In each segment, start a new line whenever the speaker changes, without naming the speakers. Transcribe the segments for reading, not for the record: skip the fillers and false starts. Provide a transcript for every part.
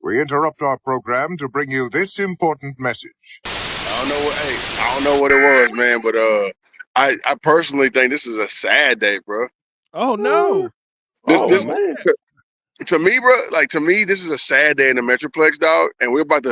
We interrupt our program to bring you this important message.
I don't know what it was, man, but I personally think this is a sad day, bro.
Oh no!
This
Oh,
this
what's
man.
that?
to me, bro, like to me, this is a sad day in the Metroplex, dog, and we're about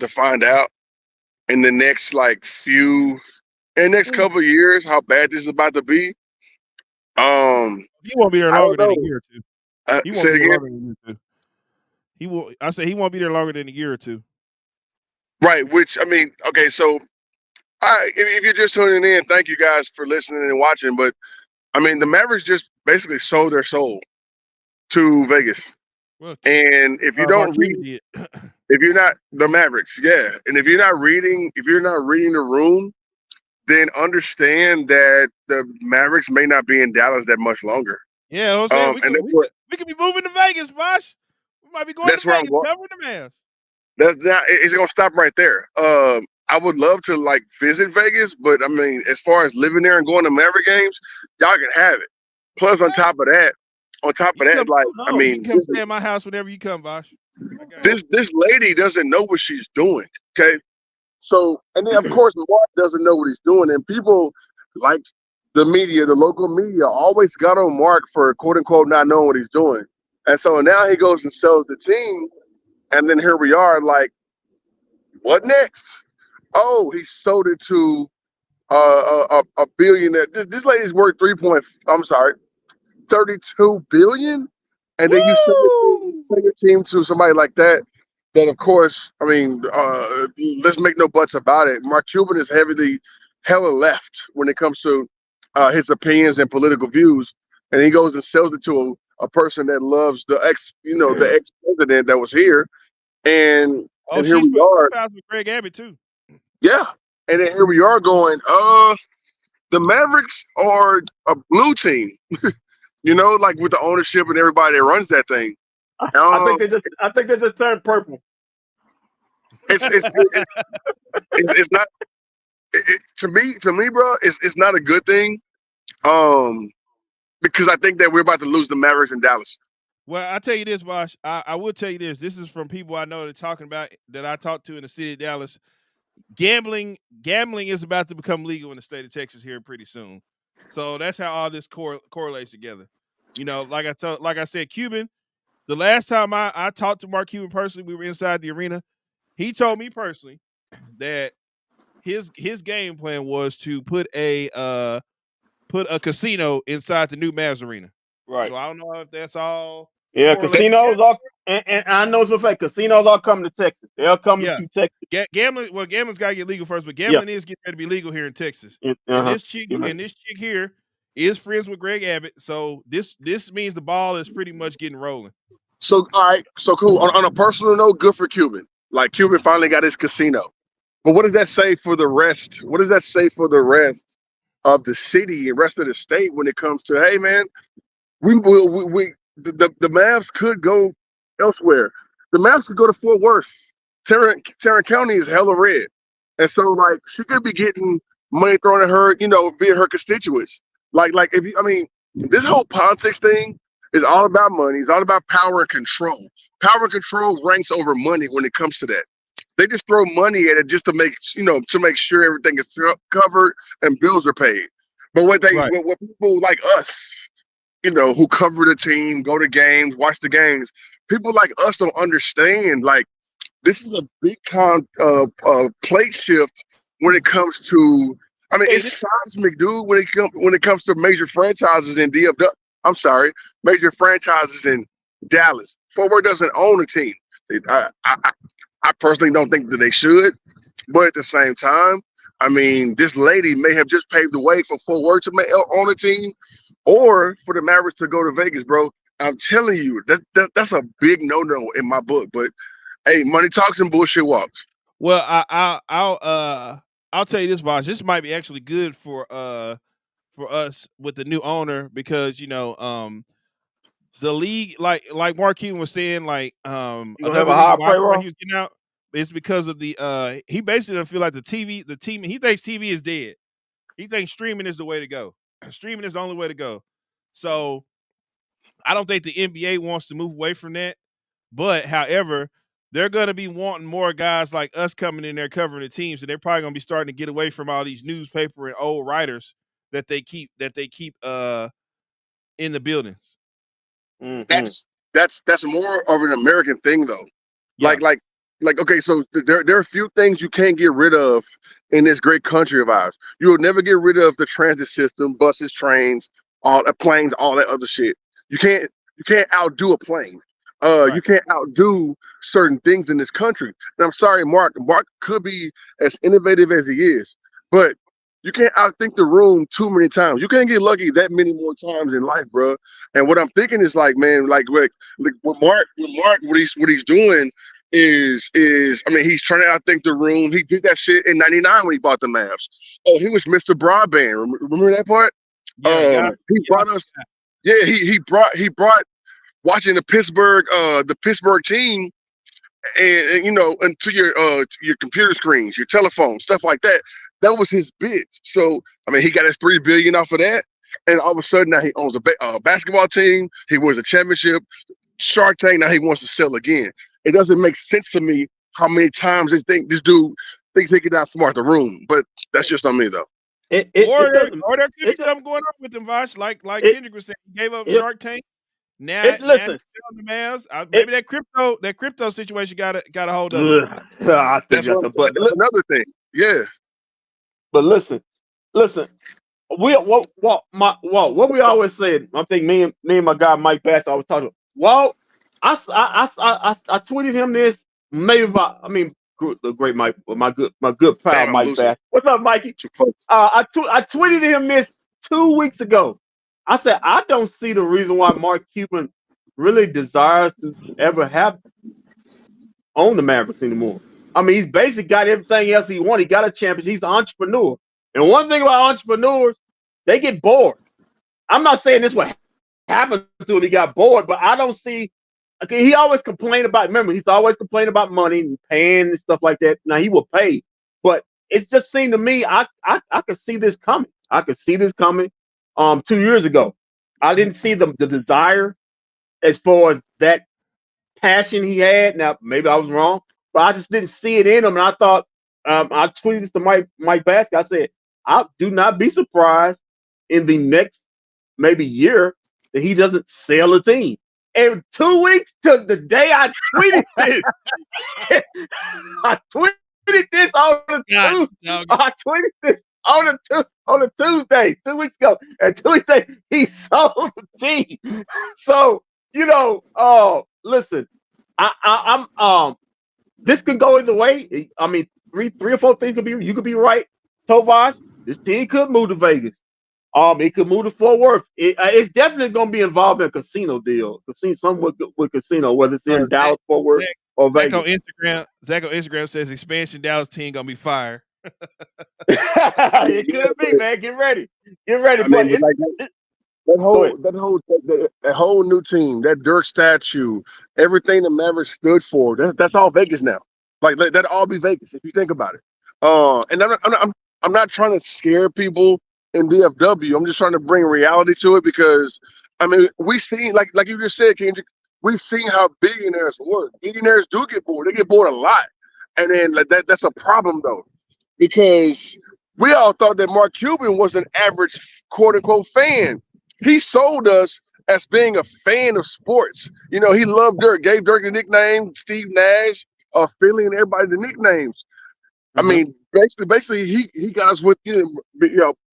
to find out in the next couple of years how bad this is about to be.
He won't be there
I don't
longer than a
know.
year or two. He won't
Say
be
it
there
again.
longer than a year or two. He will. I said he won't be there longer than a year or two.
Right, which I mean, okay, so if you're just tuning in, thank you guys for listening and watching. But I mean, the Mavericks just basically sold their soul to Vegas.
Well,
And if you
Mark
don't read,
Cuban did.
if you're not the Mavericks, yeah, and if you're not reading the room, then understand that the Mavericks may not be in Dallas that much longer.
Yeah, I'm saying
And
we could be moving to Vegas, Bosh. We might be going to
that's where I'm
Vegas
going.
covering the Mavs.
That's not. It's gonna stop right there. I would love to like visit Vegas, but I mean, as far as living there and going to Maverick games, y'all can have it. Plus,
What?
on top
You
of
can
that,
come.
like I
You can
mean,
come stay at my house whenever you come, Bosh. I got you.
this lady doesn't know what she's doing. Okay, so and then of course Mark doesn't know what he's doing, and people like the media, the local media, always got on Mark for quote unquote not knowing what he's doing, and so now he goes and sells the team, and then here we are, like, what next? Oh, he sold it to a billionaire. This lady's worth 32 billion, and then you
Woo!
sell your team to somebody like that. That of course, I mean, let's make no buts about it. Mark Cuban is heavily hella left when it comes to his opinions and political views, and he goes and sells it to a person that loves the ex president that was here, and
Oh,
and here
she's
we are,
pals with Greg Abbott too.
yeah, and then here we are going, the Mavericks are a blue team, like with the ownership and everybody that runs that thing.
I
Um,
think they just turned purple.
it's not to me, bro. It's not a good thing. Um, because I think that we're about to lose the Mavericks in Dallas.
Well, I tell you this, Vosh. I will tell you this. This is from people I know that talking about that I talked to in the city of Dallas. Gambling is about to become legal in the state of Texas here pretty soon. So that's how all this correlates together. Like I said, Cuban. The last time I talked to Mark Cuban personally, we were inside the arena. He told me personally that his game plan was to put a casino inside the new Mavs arena.
Right.
So I don't know if that's all
Yeah,
correlated
casinos
together.
are, and I know it's a fact. Casinos are coming to Texas. They're coming
Yeah,
to Texas.
gambling. Well, gambling's got to get legal first, but
Yeah.
gambling is getting ready to be legal here in Texas.
Uh
And
huh.
this chick here is friends with Greg Abbott, so this means the ball is pretty much getting rolling.
So all right, so cool. On a personal note, good for Cuban. Like Cuban finally got his casino. But what does that say for the rest? What does that say for the rest of the city and rest of the state when it comes to, hey man, the Mavs could go elsewhere. The Mavs could go to Fort Worth. Tarrant County is hella red, and so like she could be getting money thrown at her, via her constituents. If you, I mean, this whole politics thing is all about money. It's all about power and control. Power and control ranks over money when it comes to that. They just throw money at it just to make sure everything is covered and bills are paid. But
Right.
what people like us, who cover the team, go to games, watch the games. People like us don't understand. Like, this is a big time plate shift when it comes to. I mean,
Hey,
it's seismic, dude. When it comes to major franchises in DFW. I'm sorry, major franchises in Dallas. Fort Worth doesn't own a team. I personally don't think that they should, but at the same time, I mean, this lady may have just paved the way for Fort Worth to own a team, or for the Mavericks to go to Vegas, bro. I'm telling you, that's a big no-no in my book. But hey, money talks and bullshit walks.
Well, I'll tell you this, Vosh. This might be actually good for us with the new owner because the league, like Mark Cuban was saying,
you gonna have
another
a
reason
high
why
payroll?
he was getting out is because of the he basically doesn't feel like the team, he thinks TV is dead. He thinks streaming is the way to go. Streaming is the only way to go. So I don't think the NBA wants to move away from that. But however, they're going to be wanting more guys like us coming in there covering the teams, and they're probably going to be starting to get away from all these newspaper and old writers that they keep in the buildings.
Mm-hmm.
That's more of an American thing though.
Yeah.
Like okay, so there are a few things you can't get rid of in this great country of ours. You will never get rid of the transit system, buses, trains, all the planes, all that other shit. You can't outdo a plane.
Right.
You can't outdo certain things in this country. And I'm sorry, Mark. Mark could be as innovative as he is, but you can't outthink the room too many times. You can't get lucky that many more times in life, bro. And what I'm thinking is like, man, like what Mark, what he's doing is I mean, he's trying to outthink the room. He did that shit in '99 when he bought the Mavs. Oh, he was Mr. Broadband. Remember that part?
Yeah.
He brought us. Yeah, he brought watching the Pittsburgh team and you know, and to your computer screens, your telephone, stuff like that. That was his bid. So I mean, he got his $3 billion off of that, and all of a sudden now he owns a basketball team. He wins a championship. Shark Tank. Now he wants to sell again. It doesn't make sense to me how many times they think this dude thinks he can outsmart the room. But that's just on me though.
Or there could be something going on with them, Vosh. Like Kendrick was saying, he gave up Shark Tank. Now he's selling the Mavs. Maybe that crypto situation got a hold of it.
I think
that's another thing. Yeah.
But listen. What we always said. I think me and my guy Mike Bass always talking. Well, I tweeted him this maybe about. I mean, the great Mike, my good pal Mike Bass. What's up, Mikey? I tweeted him this 2 weeks ago. I said I don't see the reason why Mark Cuban really desires to ever own the Mavericks anymore. I mean, he's basically got everything else he wants. He got a championship. He's an entrepreneur. And one thing about entrepreneurs, they get bored. I'm not saying this what happened to him. He got bored, but I don't see. Okay, he always complained about. Remember, he's always complained about money and paying and stuff like that. Now he will pay, but it just seemed to me I could see this coming. I could see this coming. 2 years ago, I didn't see the desire as far as that passion he had. Now maybe I was wrong, but I just didn't see it in him. And I thought I tweeted this to Mike Baskin. I said, I do not be surprised in the next maybe year that he doesn't sell a team. And 2 weeks to the day I tweeted this, I tweeted this on the Tuesday. I tweeted this on a Tuesday 2 weeks ago, and Tuesday he sold the team. So listen, I'm this can go either way. I mean, three or four things you could be right, Tovash. This team could move to Vegas. It could move to Fort Worth. It's definitely going to be involved in a casino deal. Something with casino, whether it's in Dallas, Fort Worth, or Vegas.
Zach on Instagram says expansion Dallas team gonna be fire.
It could be, man. Get ready.
I mean, that whole new team, that Dirk statue, everything the Mavericks stood for, that's all Vegas now. Like that'll all be Vegas if you think about it. And I'm not trying to scare people in DFW. I'm just trying to bring reality to it because I mean we seen like you just said, Kendrick, we've seen how billionaires work. Billionaires do get bored. They get bored a lot, and then like that's a problem though, because we all thought that Mark Cuban was an average quote unquote fan. He sold us as being a fan of sports. You know, he loved Dirk, gave Dirk the nickname, Steve Nash, Philly, and everybody the nicknames. I mean, basically, he got us with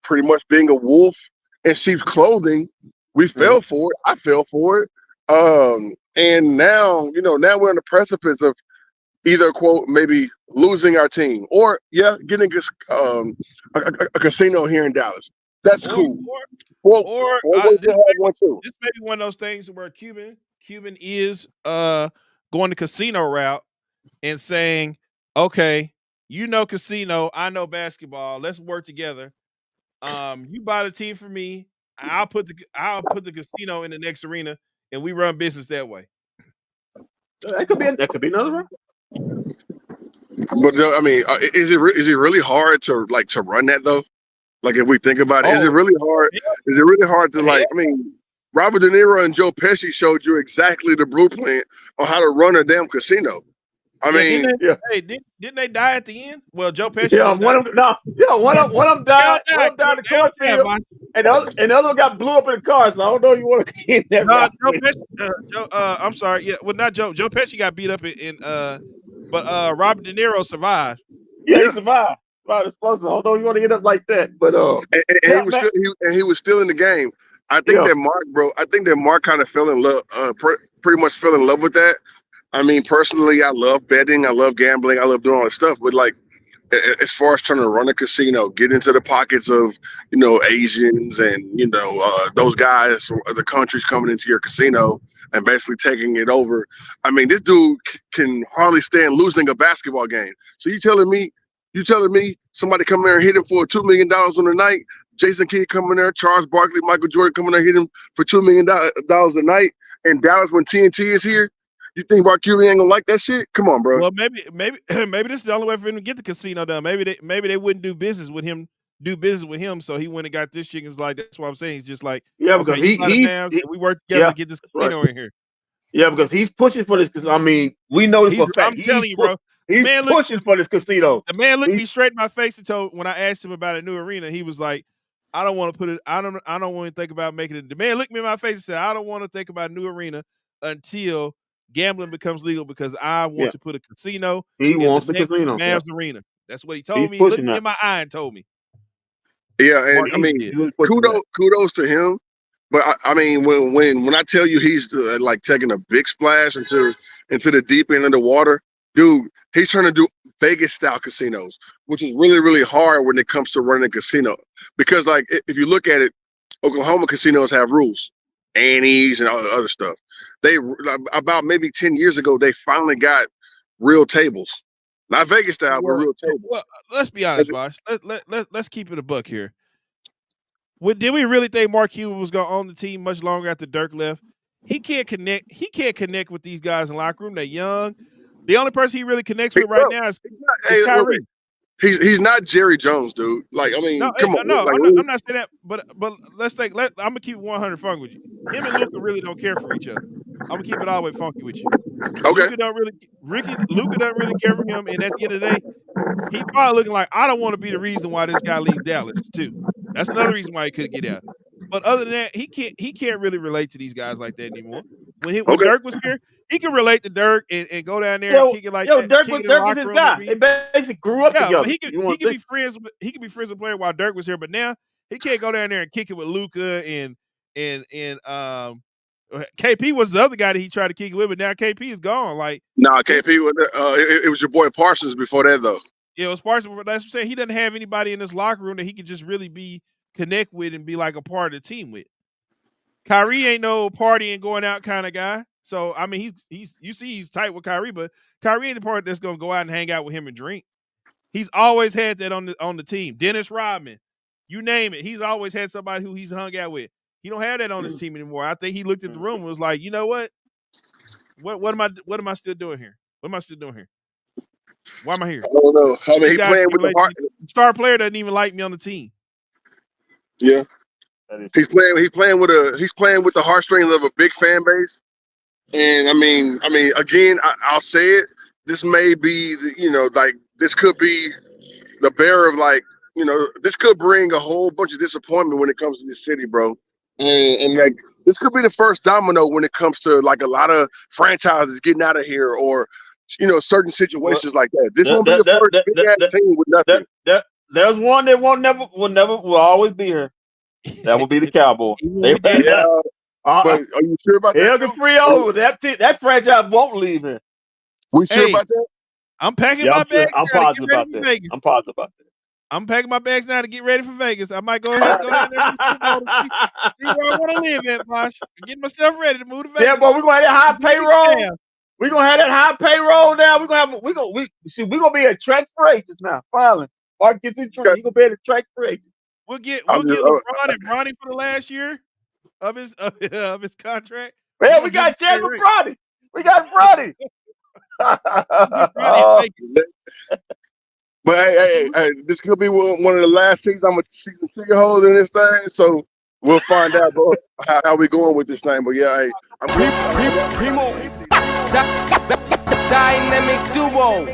pretty much being a wolf in sheep's clothing. We fell for it. I fell for it. And now we're on the precipice of either quote maybe losing our team or getting a casino here in Dallas. That's cool.
This may be one of those things where Cuban is going the casino route and saying, okay, casino, I know basketball. Let's work together. You buy the team for me. I'll put the casino in the next arena, and we run business that way.
That could be another route.
But I mean, is it really hard to run that though? Like if we think about it, is it really hard? Yeah. Is it really hard to I mean, Robert De Niro and Joe Pesci showed you exactly the blueprint on how to run a damn casino. I mean,
didn't they die at the end? Well, Joe Pesci.
Yeah, one of them died. One of them died. One of them died in the cornfield, and the other one got blew up in the car. So I don't know if you want to get in that.
No, Joe Pesci. I'm sorry. Yeah, well, not Joe. Joe Pesci got beat up but Robert De Niro survived.
Yeah, he survived. Right, explosive. I don't know if you want to get up like that, but
he was still in the game. I think that Mark kind of fell in love, pretty much fell in love with that. I mean, personally, I love betting, I love gambling, I love doing all this stuff. But like, as far as trying to run a casino, get into the pockets of Asians and those guys from other countries coming into your casino and basically taking it over. I mean, this dude can hardly stand losing a basketball game. So you telling me somebody come there and hit him for $2 million on the night? Jason Kidd coming there, Charles Barkley, Michael Jordan coming there, hit him for $2 million a night in Dallas when TNT is here. You think Mark Cuban ain't gonna like that shit? Come on, bro.
Well, maybe this is the only way for him to get the casino done. Maybe they wouldn't do business with him. So he went and got this chickens. Like, that's what I'm saying. He's just like,
because
we work together to get this casino in here.
Yeah, because he's pushing for this. Because I mean, we know this for a fact.
I'm telling you, bro.
He's pushing for this casino.
The man looked me straight in my face and told, when I asked him about a new arena, he was like, I don't want to put it. I don't want to think about making it. The man looked me in my face and said, I don't want to think about a new arena until gambling becomes legal, because I want to put a casino.
He wants the casino.
Mavs arena. That's what he told me. He looked me in my eye and told me.
Yeah, and I mean, kudos to him. But I mean, when I tell you he's like taking a big splash into the deep end of the water, dude, he's trying to do Vegas style casinos, which is really, really hard when it comes to running a casino. Because like, if you look at it, Oklahoma casinos have rules, annies and all the other stuff. They about maybe 10 years ago, they finally got real tables, not Vegas style, but real tables.
Well, let's be honest, Vosh. Let's keep it a buck here. Did we really think Mark Cuban was going to own the team much longer after Dirk left? He can't connect. He can't connect with these guys in the locker room. They're young. The only person he really connects with right now is Kyrie.
He's not Jerry Jones, dude. Like, I mean, come on.
No,
like,
I'm not saying that. But I'm gonna keep it 100 funky with you. Him and Luka really don't care for each other. I'm gonna keep it all the way funky with you.
Okay.
Luka doesn't really care for him, and at the end of the day, he probably looking like, I don't want to be the reason why this guy leaves Dallas too. That's another reason why he couldn't get out. But other than that, he can't really relate to these guys like that anymore. When Dirk was here, he can relate to Dirk and go down there and kick it like that.
Dirk was his guy. They basically grew up together.
But he could be friends with a player while Dirk was here. But now he can't go down there and kick it with Luka and KP was the other guy that he tried to kick it with. But now KP is gone. Like,
KP was it was your boy Parsons before that though.
Yeah, it was Parsons. But that's what I'm saying. He doesn't have anybody in this locker room that he could just really connect with and be like a part of the team with. Kyrie ain't no partying, going out kind of guy. So I mean, he's tight with Kyrie, but Kyrie ain't the part that's gonna go out and hang out with him and drink. He's always had that on the team. Dennis Rodman, you name it, he's always had somebody who he's hung out with. He don't have that on his team anymore. I think he looked at the room and was like, you know what? What am I still doing here? What am I still doing here? Why am I here?
I don't know. I mean, he's playing with the heart.
The star player doesn't even like me on the team.
Yeah. He's playing with the heartstrings of a big fan base. And I mean, again, I'll say it. This may be, this could be the bearer of, like, this could bring a whole bunch of disappointment when it comes to this city, bro. And like, this could be the first domino when it comes to like a lot of franchises getting out of here, or certain situations like that. This won't be the first big ass team with nothing.
There's one that will always be here. That will be the Cowboys.
But are you sure about that?
That franchise won't leave here.
We sure about that?
I'm packing my bags.
I'm positive about that.
I'm packing my bags now to get ready for Vegas. I might go ahead and go down there to see where I want to live at, Bosh. Get myself ready to move to Vegas.
Yeah, but we're gonna have that high payroll. We're gonna have that high payroll now. We're gonna be a track for agents now. Finally, Mark gets in track. You're gonna be at a track for agents.
We'll get LeBron and Bronny for the last year of his contract.
Yeah, we got Jack with Bronny. We got Bronny.
But hey, this could be one of the last things I'm a season ticket holder in this thing. So we'll find out, bro, how we going with this thing. But yeah, hey, I'm
Dynamic duo.